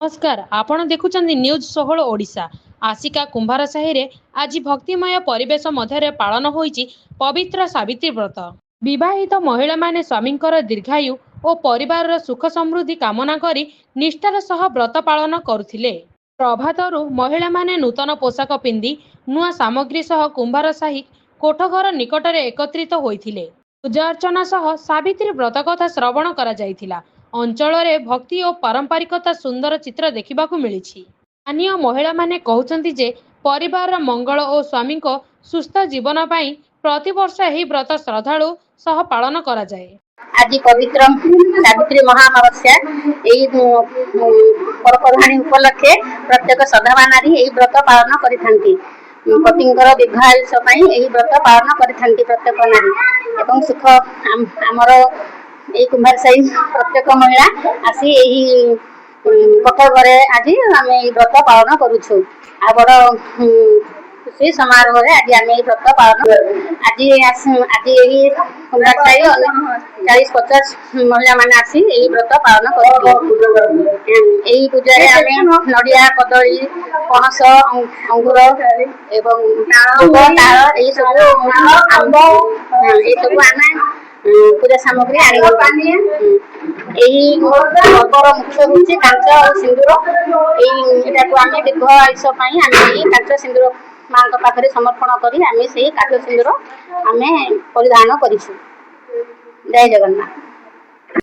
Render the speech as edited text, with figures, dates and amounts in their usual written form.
नमस्कार आपण देखुचंदी न्यूज 16 ओडिशा आसिका कुंभार साहिरे आज भक्तिमय परिवेश मध्य पालन होईची पवित्र सावित्री व्रत। विवाहित महिला माने स्वामींकर दीर्घायु और परिवार सुख समृद्धि कामना करी निष्ठार सह व्रत पालन करुथिले। प्रभातरु महिला माने नूतन पोशाक पिंधि नुआ सामग्री सह कुंभार साही कोठघर निकटरे एकत्रित होइथिले। पूजा अर्चना सह सावित्री व्रत कथा श्रवण करा जायथिला। अंचल भक्ति और पारंपरिकता सुंदर चित्र देखा मिली। स्थानीय महिला माने कहउचंती जे परिवार मंगल और स्वामी को सुस्थ जीवन पाई प्रतिवर्ष यही व्रत श्रद्धालु सह पालन करा जाए। आज पवित्र सावित्री महाअमावस्या यही पर्वपर्वाणी उपलक्षे प्रत्येक सधवा नारी यही व्रत पालन करिथांती। पतिंकर दीर्घायुष्य पाई यही व्रत पालन करिथांती प्रत्येक नारी एवं सुख आमर यही कुंभार साही प्रत्येक महिला आसी यही कोठ घरे आज आम व्रत पालन करुछु। आ बड़ खुशी समारोह आज आम व्रत पालन आज यही कुंभार साही 40-50 महिला मान आसी यही व्रत पालन कर पूजा नड़िया कदली पणस अंगूर एवं ताल यही सब आंब ये सब आम पूजा सामग्री यही पर्वर मुख्य हूँ कांच और सिंदूर यही आम दीर्घ आयुष कांच सिंदूर माँ पाखे समर्पण करी आम से कांच सिंदूर आम परिधान करूँ। जय जगन्नाथ।